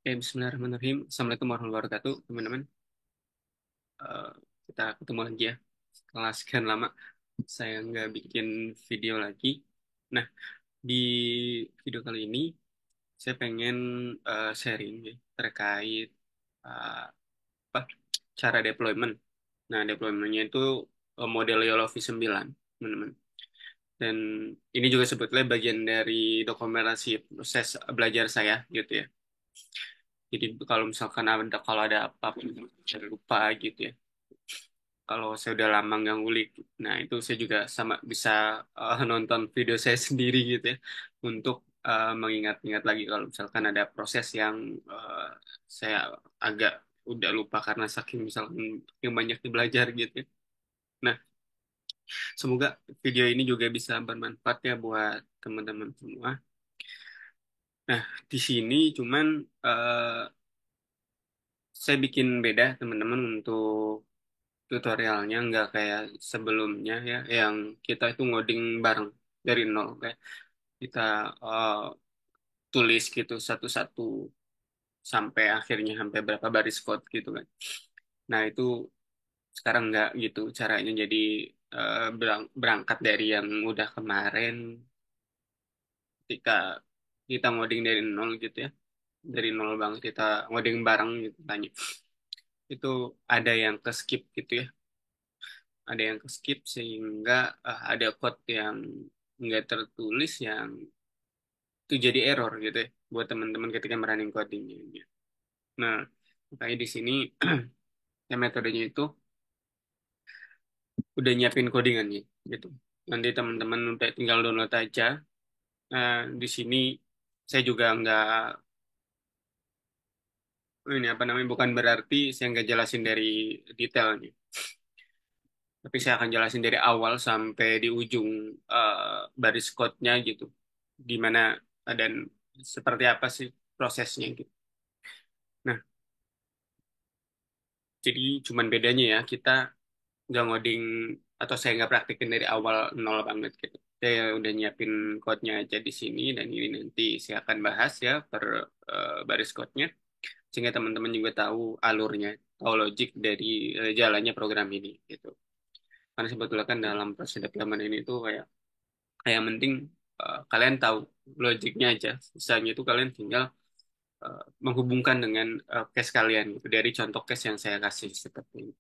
Bismillahirrahmanirrahim. Assalamualaikum warahmatullahi wabarakatuh, teman-teman. Eh, kita ketemu lagi ya. Setelah sekian lama, saya nggak bikin video lagi. Nah, di video kali ini, saya pengen sharing ya, terkait eh, apa, cara deployment. Nah, deploymentnya itu model YOLO V9, teman-teman. Dan ini juga sebetulnya bagian dari dokumentasi proses belajar saya, gitu ya. Jadi kalau ada apa-apa saya lupa gitu ya. Kalau saya udah lama nggak ngulik, nah itu saya juga sama bisa nonton video saya sendiri gitu ya untuk mengingat-ingat lagi kalau misalkan ada proses yang saya agak udah lupa karena saking misalkan yang banyak belajar gitu ya. Nah, semoga video ini juga bisa bermanfaat ya buat teman-teman semua. Nah, di sini cuman eh, saya bikin beda teman-teman untuk tutorialnya nggak kayak sebelumnya ya yang kita itu ngoding bareng dari nol kayak kita eh, tulis gitu satu-satu sampai akhirnya sampai berapa baris code gitu kan. Nah itu sekarang nggak gitu caranya jadi berangkat dari yang udah kemarin ketika kita ngoding dari nol gitu ya, dari nol banget kita ngoding bareng gitu tanya itu ada yang ke skip gitu ya, ada yang ke skip sehingga ada code yang nggak tertulis yang itu jadi error gitu ya buat teman-teman ketika merunning codingnya. Nah, makanya di sini ya metodenya itu udah nyiapin codingannya gitu. Nanti teman-teman udah tinggal download aja. Nah, di sini saya juga nggak ini apa namanya bukan berarti saya nggak jelasin dari detailnya. Tapi saya akan jelasin dari awal sampai di ujung baris code-nya gitu. Gimana dan seperti apa sih prosesnya gitu. Nah, jadi cuman bedanya ya kita nggak ngoding atau saya nggak praktekin dari awal nol banget gitu. Saya udah nyiapin code-nya aja di sini dan ini nanti saya akan bahas ya per baris code-nya sehingga teman-teman juga tahu alurnya, tahu logik dari jalannya program ini gitu. Karena sebetulnya kan dalam proses development ini tuh kayak kayak penting kalian tahu logiknya aja. Sisanya itu kalian tinggal menghubungkan dengan case kalian gitu dari contoh case yang saya kasih seperti ini.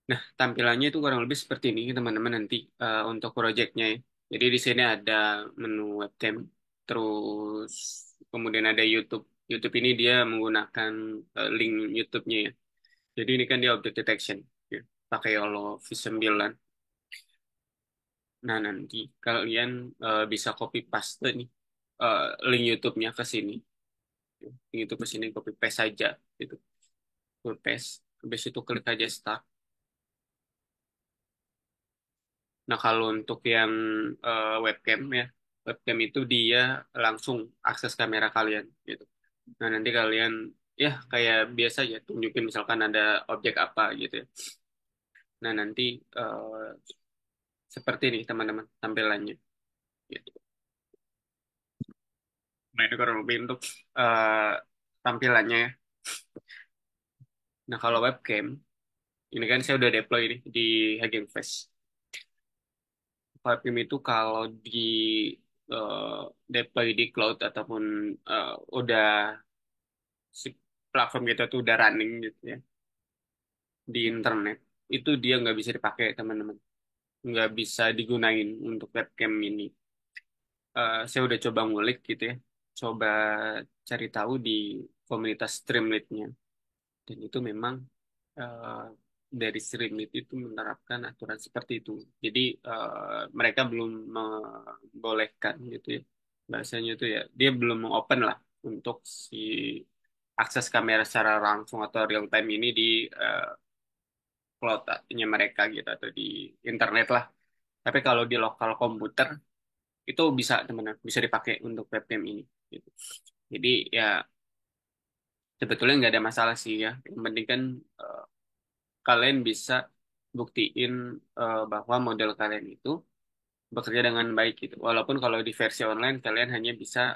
Nah, tampilannya itu kurang lebih seperti ini, teman-teman nanti untuk projectnya ya. Jadi di sini ada menu webcam, terus kemudian ada YouTube. YouTube ini dia menggunakan link YouTube-nya ya. Jadi ini kan dia object detection, ya. Pakai YOLO V9. Nah, nanti kalian bisa copy paste nih eh, link YouTube-nya ke sini. Link YouTube ke sini, copy paste saja, gitu. Copy paste. Habis itu klik aja start. Nah, kalau untuk yang webcam ya, webcam itu dia langsung akses kamera kalian gitu. Nah, nanti kalian ya kayak biasa ya tunjukin misalkan ada objek apa gitu ya. Nah, nanti eh, seperti ini teman-teman tampilannya gitu. Nah, itu kurang lebih untuk eh, tampilannya ya. Nah, kalau webcam ini kan saya udah deploy ini di Hugging Face. Webcam itu kalau di eh, deploy di cloud ataupun udah si platform kita tuh udah running gitu ya di internet itu dia nggak bisa dipakai teman-teman, nggak bisa digunain untuk webcam ini. Saya udah coba ngulik gitu ya, coba cari tahu di komunitas Streamlit-nya dan itu memang eh, dari Streamlit itu menerapkan aturan seperti itu. Jadi mereka belum membolehkan gitu ya, bahasanya itu ya dia belum open lah untuk si akses kamera secara langsung atau real time ini di eh, cloud-nya mereka gitu atau di internet lah. Tapi kalau di lokal komputer itu bisa teman-teman bisa dipakai untuk webcam ini gitu. Jadi ya sebetulnya nggak ada masalah sih ya. Yang penting kan eh, kalian bisa buktiin bahwa model kalian itu bekerja dengan baik gitu. Walaupun kalau di versi online kalian hanya bisa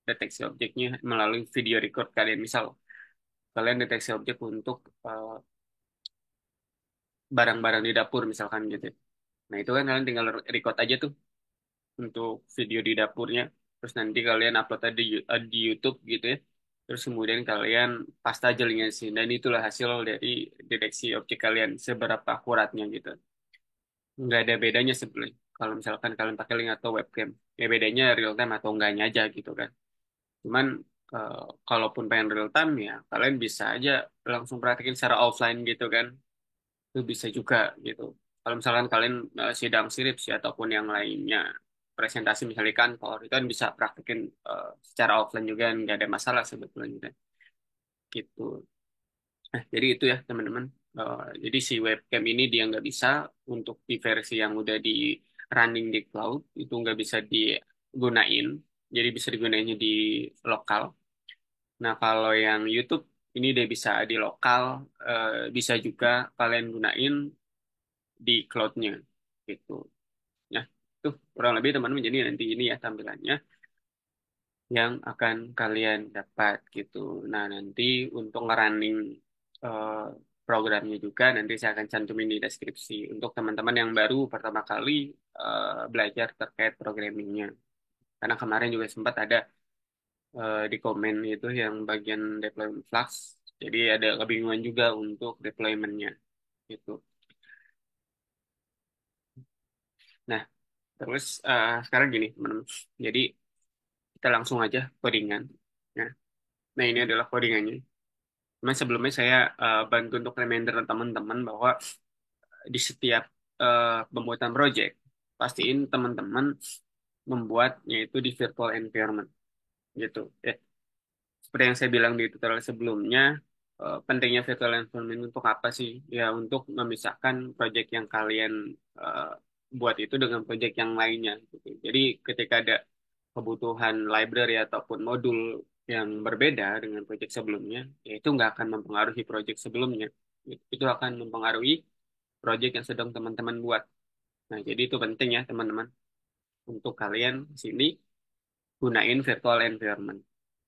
deteksi objeknya melalui video record kalian. Misal kalian deteksi objek untuk barang-barang di dapur misalkan gitu. Nah, itu kan kalian tinggal record aja tuh untuk video di dapurnya. Terus nanti kalian upload di YouTube gitu ya. Terus kemudian kalian paste aja linknya sih. Dan itulah hasil dari deteksi objek kalian seberapa akuratnya gitu. Nggak ada bedanya sebenarnya. Kalau misalkan kalian pakai link atau webcam, ya bedanya real time atau enggaknya aja gitu kan. Cuman eh, kalaupun pengen real time ya kalian bisa aja langsung praktekin secara offline gitu kan. Itu bisa juga gitu. Kalau misalkan kalian sidang skripsi ataupun yang lainnya, presentasi misalnya di kantor, itu kan bisa praktekin secara offline juga, nggak ada masalah sebetulnya gitu. Gitu. Nah, jadi itu ya teman-teman. Jadi si webcam ini dia nggak bisa untuk di versi yang udah di running di cloud, itu nggak bisa digunain. Jadi bisa digunainnya di lokal. Nah, kalau yang YouTube ini dia bisa di lokal, bisa juga kalian gunain di cloud-nya gitu. Nah, itu kurang lebih teman-teman jadi nanti ini ya tampilannya yang akan kalian dapat gitu. Nah, nanti untuk ngerunning eh, programnya juga nanti saya akan cantumin di deskripsi untuk teman-teman yang baru pertama kali belajar terkait programmingnya. Karena kemarin juga sempat ada di komen itu yang bagian deployment Flux. Jadi ada kebingungan juga untuk deploymentnya gitu. Nah, terus sekarang gini teman-teman. Jadi kita langsung aja codingan. Nah, nah ini adalah codingannya. Cuma sebelumnya saya bantu untuk reminder teman-teman bahwa di setiap pembuatan project, pastiin teman-teman membuatnya itu di virtual environment gitu. Ya, seperti yang saya bilang di tutorial sebelumnya, pentingnya virtual environment untuk apa sih? Ya, untuk memisahkan project yang kalian eh, buat itu dengan project yang lainnya. Gitu. Jadi ketika ada kebutuhan library ataupun modul yang berbeda dengan project sebelumnya, ya itu nggak akan mempengaruhi project sebelumnya. Itu akan mempengaruhi project yang sedang teman-teman buat. Nah, jadi itu penting ya teman-teman untuk kalian di sini gunain virtual environment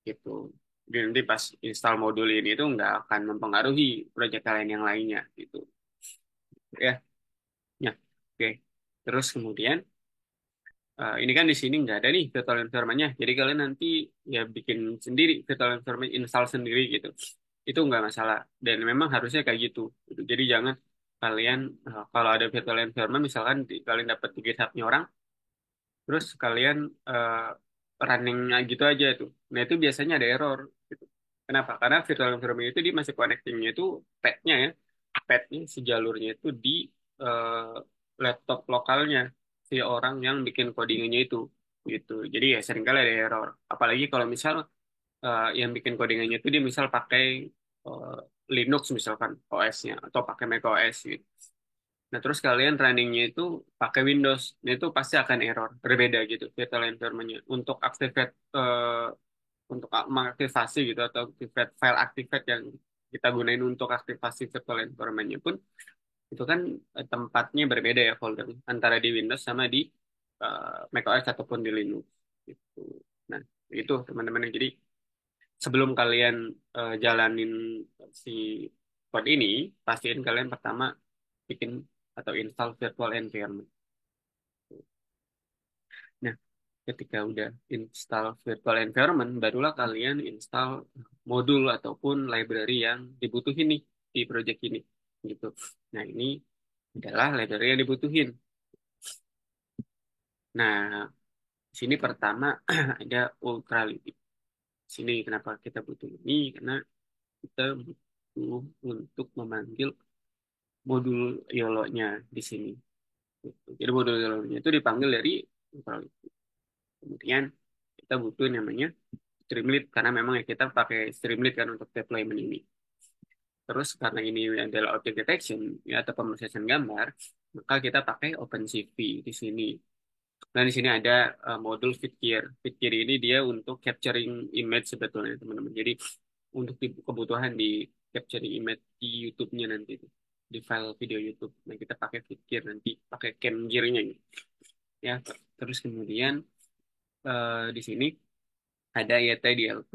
gitu. Jadi nanti pas install modul ini itu nggak akan mempengaruhi project kalian yang lainnya gitu. Ya, ya. Oke. Terus kemudian ini kan di sini nggak ada nih virtual environment-nya. Jadi kalian nanti ya bikin sendiri virtual environment, install sendiri gitu. Itu nggak masalah. Dan memang harusnya kayak gitu. Gitu. Jadi jangan kalian kalau ada virtual environment, misalkan kalian dapat di GitHub-nya orang, terus kalian eh, running gitu aja itu. Nah itu biasanya ada error. Gitu. Kenapa? Karena virtual environment itu dia masih connecting-nya itu pad-nya ya. Pad-nya si jalurnya itu di eh, laptop lokalnya si orang yang bikin codingnya itu gitu. Jadi ya seringkali ada error. Apalagi kalau misal yang bikin codingannya itu dia misal pakai eh, Linux misalkan OS-nya atau pakai Mac OS gitu. Nah, terus kalian runningnya itu pakai Windows. Nah, itu pasti akan error. Berbeda gitu virtual environment-nya. Untuk mengaktifasi gitu atau activate file activate yang kita gunain untuk aktivasi virtual environment-nya pun itu kan tempatnya berbeda ya folder antara di Windows sama di macOS ataupun di Linux gitu. Nah, itu teman-teman. Jadi sebelum kalian jalanin si code ini, pastiin kalian pertama bikin atau install virtual environment. Nah, ketika udah install virtual environment, barulah kalian install modul ataupun library yang dibutuhin nih di project ini. Gitu. Nah, ini adalah library yang dibutuhin. Nah, di sini pertama ada Ultralisk. Sini kenapa kita butuh ini? Karena kita butuh untuk memanggil modul YOLO-nya di sini. Gitu. Jadi modul YOLO-nya itu dipanggil dari Ultralisk. Kemudian kita butuh namanya Streamlit karena memang ya kita pakai Streamlit kan untuk deployment ini. Terus karena ini adalah object detection ya atau pemrosesan gambar, maka kita pakai OpenCV di sini. Nah, di sini ada modul Vitkir. Vitkir ini dia untuk capturing image sebetulnya, teman-teman. Jadi, untuk kebutuhan di capturing image di YouTube-nya nanti, di file video YouTube. Nah, kita pakai Vitkir nanti, pakai cam gear-nya. Ya, terus kemudian di sini ada YTDLP.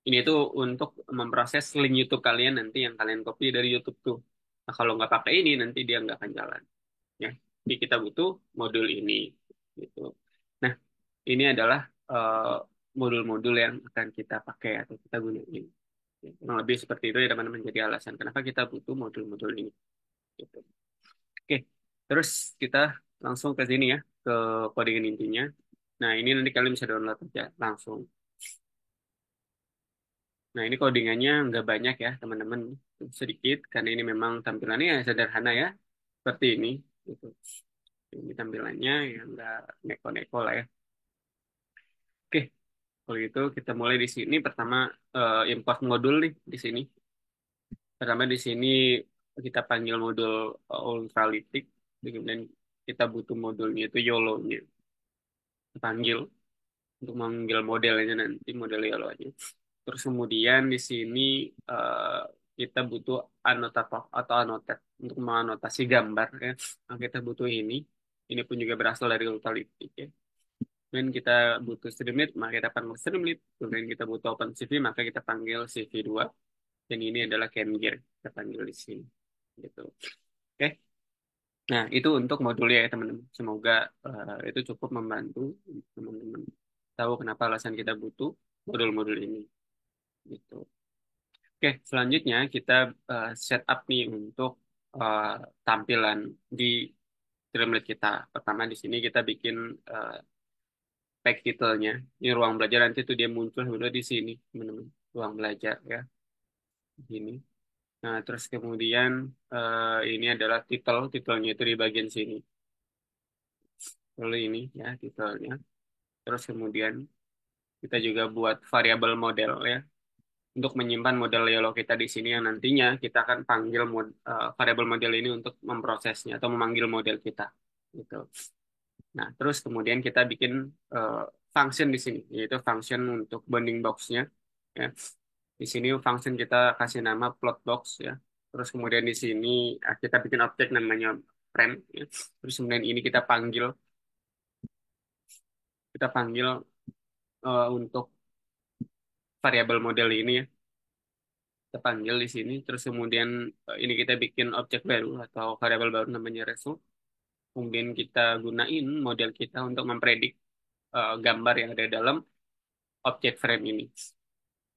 Ini tuh untuk memproses link YouTube kalian nanti yang kalian copy dari YouTube tuh. Nah, kalau nggak pakai ini nanti dia nggak akan jalan. Ya, jadi kita butuh modul ini gitu. Nah, ini adalah eh, modul-modul yang akan kita pakai atau kita gunain. Ya, kurang lebih seperti itu ya teman-teman. Jadi alasan kenapa kita butuh modul-modul ini. Gitu. Oke, terus kita langsung ke sini ya, ke codingan intinya. Nah, ini nanti kalian bisa download aja langsung. Nah, ini codingannya nggak banyak ya, teman-teman. Sedikit, karena ini memang tampilannya ya sederhana ya, seperti ini. Gitu. Ini tampilannya yang nggak neko-neko lah ya. Oke, kalau gitu kita mulai di sini. Pertama, import modul nih di sini. Pertama di sini kita panggil modul ultralitik. Kemudian kita butuh modulnya itu YOLO-nya. Panggil untuk memanggil modelnya nanti, model YOLO-nya. Terus kemudian di sini eh, kita butuh anotator atau anotet untuk menganotasi gambar ya. Nah, kita butuh ini. Ini pun juga berasal dari ultralitik ya. Kemudian kita butuh Streamlit, maka kita panggil Streamlit. Kemudian kita butuh OpenCV, maka kita panggil CV2. Dan ini adalah CamGear, kita panggil di sini. Gitu. Oke. Nah, itu untuk modulnya ya teman-teman. Semoga itu cukup membantu teman-teman tahu kenapa alasan kita butuh modul-modul ini. Gitu. Oke, selanjutnya kita setup nih untuk eh, tampilan di Streamlit kita. Pertama di sini kita bikin eh, tag titelnya. Ini ruang belajar nanti tuh dia muncul udah di sini, teman-teman. Ruang belajar ya, di sini. Nah, terus kemudian ini adalah titelnya itu di bagian sini. Lalu ini ya titelnya. Terus kemudian kita juga buat variabel model ya untuk menyimpan model YOLO kita di sini yang nantinya kita akan panggil variabel model ini untuk memprosesnya atau memanggil model kita. Gitu. Nah, terus kemudian kita bikin eh, function di sini, yaitu function untuk bounding box-nya. Ya. Di sini function kita kasih nama plot box ya. Terus kemudian di sini kita bikin objek namanya frame. Ya. Terus kemudian ini kita panggil untuk variabel model ini ya. Kita panggil di sini. Terus kemudian ini kita bikin objek baru atau variabel baru namanya result. Kemudian kita gunain model kita untuk mempredik gambar yang ada dalam objek frame ini.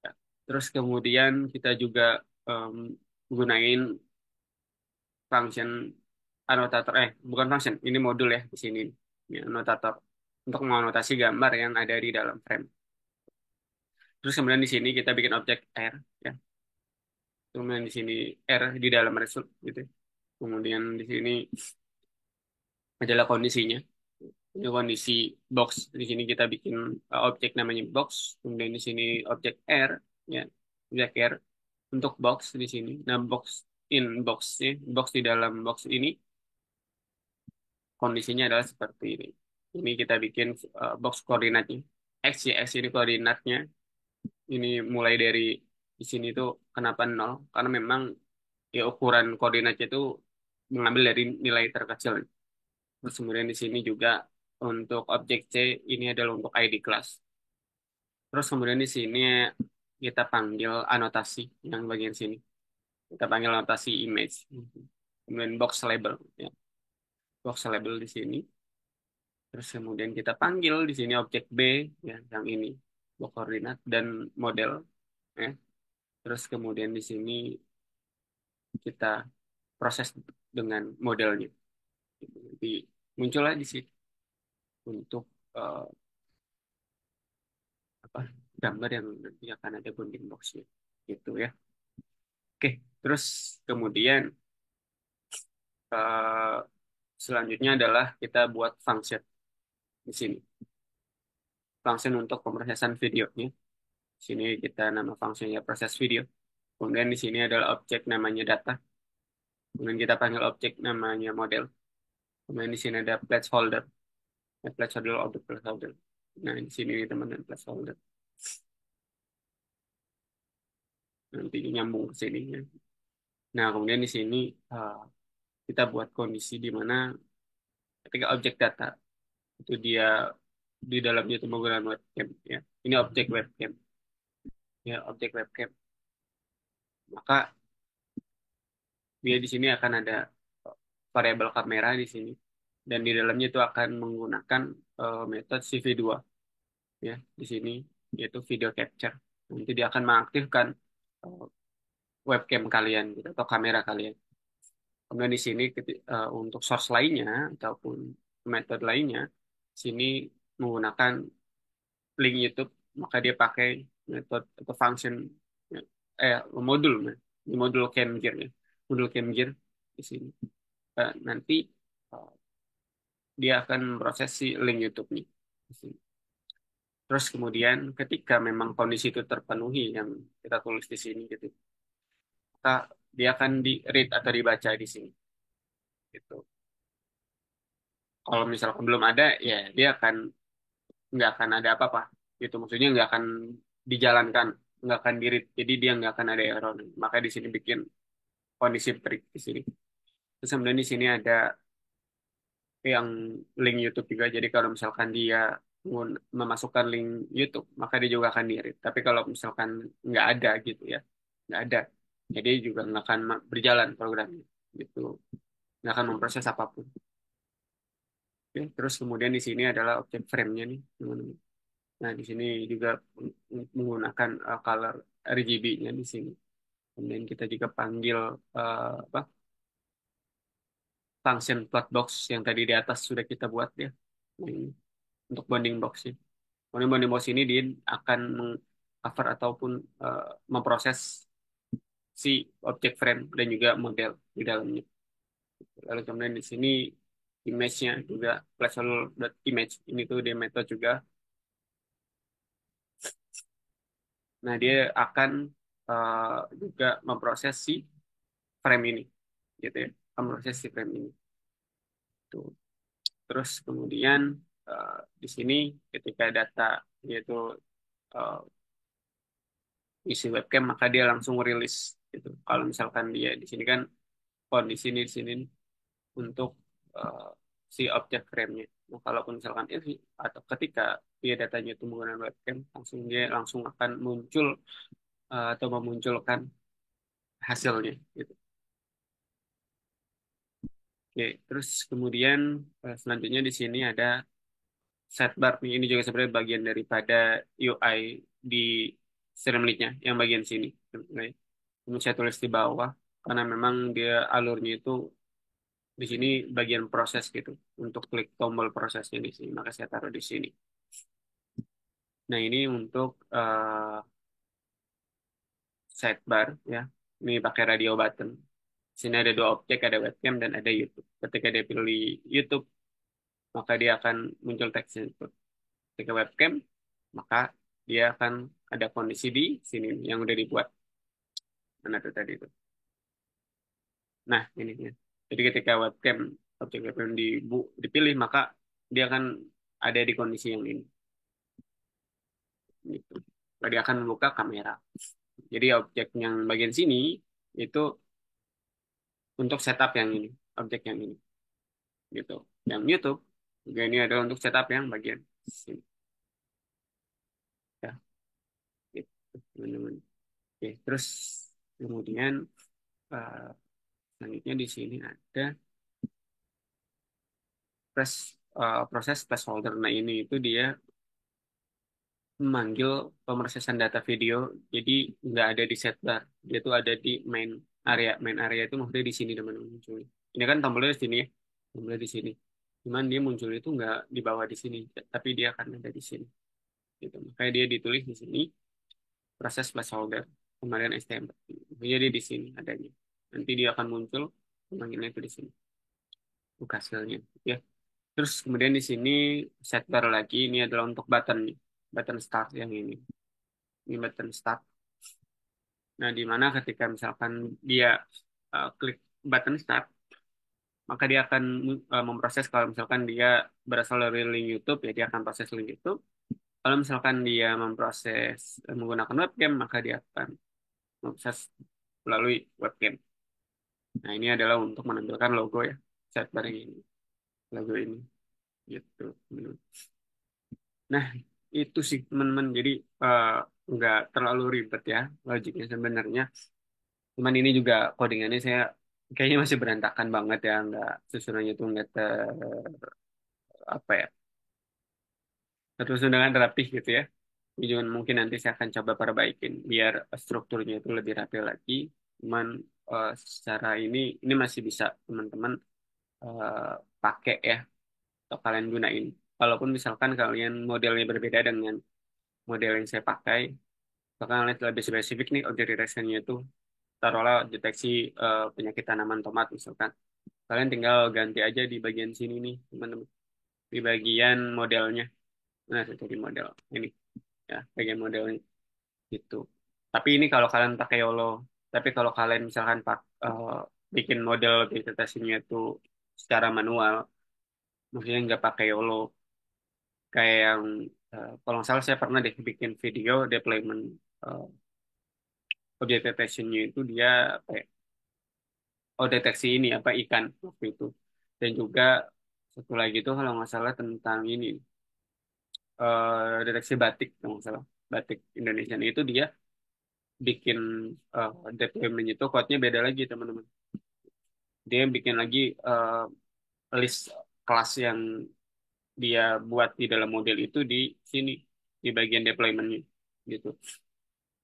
Ya. Terus kemudian kita juga em, gunain function anotator, bukan function, ini modul ya di sini. Ini anotator untuk menganotasi gambar yang ada di dalam frame. Terus kemudian di sini kita bikin objek R, ya. Kemudian di sini R di dalam result, gitu. Kemudian di sini adalah kondisinya. Ini kondisi box. Di sini kita bikin objek namanya box. Kemudian di sini objek R, ya, objek R untuk box di sini. Nah, box ya, box di dalam box ini kondisinya adalah seperti ini. Ini kita bikin box koordinatnya. X ya, X ini koordinatnya. Ini mulai dari di sini tuh kenapa nol? Karena memang ya ukuran koordinatnya itu mengambil dari nilai terkecil. Terus kemudian di sini juga untuk objek C ini adalah untuk ID class. Terus kemudian di sini kita panggil anotasi yang bagian sini. Kita panggil anotasi image. Kemudian box label ya. Box label di sini. Terus kemudian kita panggil di sini objek B ya yang ini blok koordinat dan model ya. Terus kemudian di sini kita proses dengan modelnya. Jadi muncullah di sini untuk eh, apa gambar yang nanti akan ada bounding boxnya gitu ya. Oke, terus kemudian eh, selanjutnya adalah kita buat function di sini. Function untuk pemrosesan videonya. Di sini kita nama fungsinya proses video. Kemudian di sini adalah objek namanya data. Kemudian kita panggil objek namanya model. Kemudian di sini ada placeholder. Placeholder objek placeholder. Nah, di sini nih teman-teman placeholder. Nanti nyambung ke sini ya. Nah, kemudian di sini uh, kita buat kondisi di mana ketika objek data itu dia di dalamnya itu menggunakan webcam ya. Ini objek webcam ya, objek webcam. Maka dia di sini akan ada variabel kamera di sini dan di dalamnya itu akan menggunakan metode CV2 ya di sini yaitu video capture. Nanti dia akan mengaktifkan eh, webcam kalian gitu atau kamera kalian. Kemudian di sini untuk source lainnya ataupun metode lainnya, sini menggunakan link YouTube, maka dia pakai metode atau function modul, di modul CamGear ya, modul CamGear di sini. Nanti eh, dia akan memproses si link YouTube nih. Di sini. Terus kemudian ketika memang kondisi itu terpenuhi yang kita tulis di sini gitu, maka dia akan di read atau dibaca di sini gitu. Kalau misalkan belum ada, ya dia akan nggak akan ada apa-apa gitu. Maksudnya nggak akan dijalankan, nggak akan di-read. Jadi dia nggak akan ada error. Maka di sini bikin kondisi break di sini. Terus kemudian di sini ada yang link YouTube juga. Jadi kalau misalkan dia memasukkan link YouTube, maka dia juga akan di-read. Tapi kalau misalkan nggak ada gitu ya, nggak ada, jadi juga nggak akan berjalan programnya gitu, nggak akan memproses apapun. Oke, terus kemudian di sini adalah objek frame-nya nih, teman-teman. Nah, di sini juga menggunakan color RGB-nya di sini. Kemudian kita juga panggil apa? Function plot box yang tadi di atas sudah kita buat ya. Ini untuk bounding box sih. Kemudian bounding box ini dia akan mengcover ataupun eh, memproses si objek frame dan juga model di dalamnya. Lalu kemudian di sini image-nya juga placeholder.image. Ini tuh dia metode juga. Nah, dia akan juga memproses si frame ini, gitu ya, memproses si frame ini. Tuh. Terus kemudian eh, di sini ketika data yaitu eh, isi webcam maka dia langsung rilis gitu. Kalau misalkan dia di sini kan kondisi ini di sini untuk eh, si objek frame-nya. Nah, kalaupun misalkan ini atau ketika dia datanya itu menggunakan webcam, langsung dia langsung akan muncul atau memunculkan hasilnya gitu. Oke, terus kemudian selanjutnya di sini ada sidebar nih. Ini juga sebenarnya bagian daripada UI di Streamlit-nya yang bagian sini. Oke. Ini saya tulis di bawah karena memang dia alurnya itu di sini bagian proses gitu. Untuk klik tombol prosesnya di sini, maka saya taruh di sini. Nah, ini untuk sidebar ya. Ini pakai radio button. Di sini ada dua objek, ada webcam dan ada YouTube. Ketika dia pilih YouTube, maka dia akan muncul teksnya itu. Ketika webcam, maka dia akan ada kondisi di sini yang udah dibuat. Mana tuh tadi itu. Nah, ini ya. Jadi ketika webcam, objek webcam dipilih, maka dia akan ada di kondisi yang ini. Gitu. Dia akan membuka kamera. Jadi objek yang bagian sini itu untuk setup yang ini, objek yang ini. Gitu. Yang YouTube, juga ini adalah untuk setup yang bagian sini. Ya, gitu, teman-teman. Oke, terus kemudian eh, selanjutnya di sini ada proses placeholder. Nah, ini itu dia memanggil pemrosesan data video, jadi nggak ada di setbar. Dia tuh ada di main area. Main area itu maksudnya di sini teman-teman muncul. Ini kan tombolnya di sini ya, tombolnya di sini. Cuman dia muncul itu nggak di bawah di sini, tapi dia akan ada di sini. Gitu. Makanya dia ditulis di sini proses placeholder kemarin STM. Jadi di sini adanya. Nanti dia akan muncul pemanggilnya itu di sini. Buka hasilnya. Ya. Terus kemudian di sini setbar lagi. Ini adalah untuk button nih. Button start yang ini. Ini button start. Nah, di mana ketika misalkan dia klik button start, maka dia akan memproses kalau misalkan dia berasal dari link YouTube, ya dia akan proses link YouTube. Kalau misalkan dia memproses menggunakan webcam, maka dia akan memproses melalui webcam. Nah, ini adalah untuk menampilkan logo ya, sidebar ini, logo ini, gitu. Nah, itu sih teman-teman. Jadi eh, nggak terlalu ribet ya logiknya sebenarnya. Cuman ini juga codingannya saya kayaknya masih berantakan banget ya. Nggak susunannya tuh nggak apa ya, tersusun dengan rapih gitu ya. Jadi mungkin nanti saya akan coba perbaikin biar strukturnya itu lebih rapi lagi. Cuman secara ini masih bisa teman-teman eh, pakai ya atau kalian gunain. Walaupun misalkan kalian modelnya berbeda dengan model yang saya pakai, bahkan kalian lebih spesifik nih objek detection-nya itu taruhlah deteksi penyakit tanaman tomat misalkan. Kalian tinggal ganti aja di bagian sini nih teman-teman, di bagian modelnya. Nah, itu di model ini ya, bagian modelnya gitu. Tapi ini kalau kalian pakai YOLO. Tapi kalau kalian misalkan bikin model vegetasinya itu secara manual, maksudnya nggak pakai YOLO, kayak yang kalau nggak salah saya pernah deh bikin video deployment uh, object detection-nya itu dia apa ya, oh deteksi ini apa ikan waktu itu. Dan juga satu lagi itu kalau nggak salah tentang ini deteksi batik kalau nggak salah batik Indonesia. Nah, itu dia bikin deployment itu code-nya beda lagi teman-teman. Dia bikin lagi list kelas yang dia buat di dalam model itu di sini di bagian deployment-nya gitu.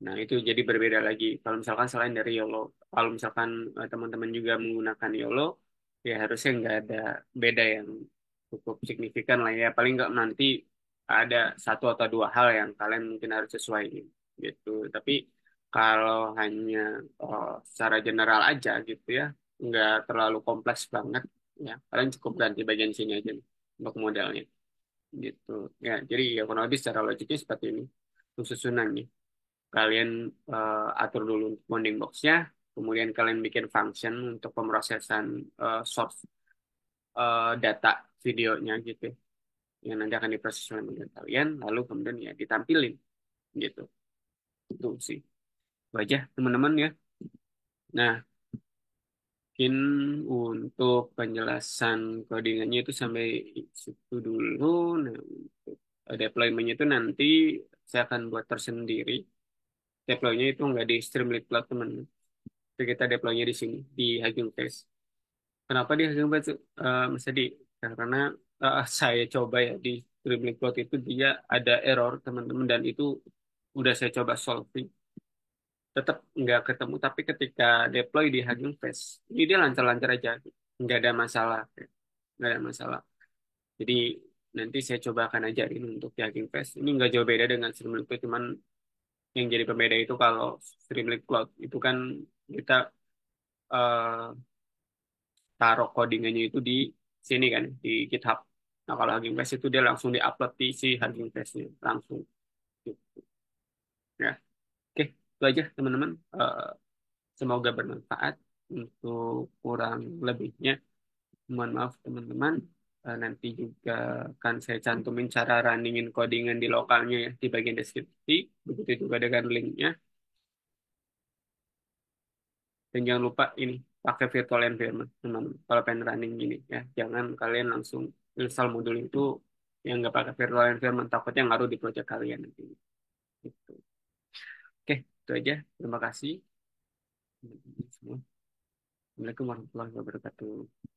Nah, itu jadi berbeda lagi. Kalau misalkan selain dari YOLO, kalau misalkan teman-teman juga menggunakan YOLO, ya harusnya nggak ada beda yang cukup signifikan lah ya. Paling nggak nanti ada satu atau dua hal yang kalian mungkin harus sesuaiin gitu. Tapi kalau hanya secara general aja gitu ya, nggak terlalu kompleks banget ya. Kalian cukup ganti bagian sini aja nih, untuk modelnya gitu. Ya, jadi ya kurang lebih secara logiknya seperti ini untuk susunannya. Kalian atur dulu bounding box-nya, kemudian kalian bikin function untuk pemrosesan source data videonya gitu, yang nanti akan diproses oleh model kalian, lalu kemudian ya ditampilin gitu. Itu sih. Itu aja teman-teman ya. Nah, mungkin untuk penjelasan codingannya itu sampai situ dulu. Nah, untuk deployment itu nanti saya akan buat tersendiri. Deploy-nya itu nggak di Streamlit Cloud teman. Jadi kita deploy-nya di sini di Hugging Face. Kenapa di Hugging Face? Bisa di karena saya coba ya di Streamlit Cloud itu dia ada error teman-teman dan itu udah saya coba solving. Tetap nggak ketemu. Tapi ketika deploy di Hugging Face, ini dia lancar-lancar aja. Nggak ada masalah. Nggak ada masalah. Jadi nanti saya coba akan ajarin untuk di Hugging Face. Ini nggak jauh beda dengan Streamlit Cloud, cuman yang jadi pembeda itu kalau Streamlit Cloud itu kan kita eh, taruh codingannya itu di sini kan di GitHub. Nah kalau Hugging Face itu dia langsung diupload di si Hugging Face-nya langsung. Gitu. Ya, oke itu aja teman-teman. Semoga bermanfaat. Untuk kurang lebihnya mohon maaf teman-teman. Nanti juga akan saya cantumin cara runningin codingan di lokalnya ya di bagian deskripsi. Begitu juga dengan linknya. Dan jangan lupa ini pakai virtual environment, teman-teman. Kalau pengen running gini ya, jangan kalian langsung install modul itu yang nggak pakai virtual environment, takutnya ngaruh di project kalian nanti. Gitu. Oke, itu aja. Terima kasih. Assalamualaikum warahmatullahi wabarakatuh.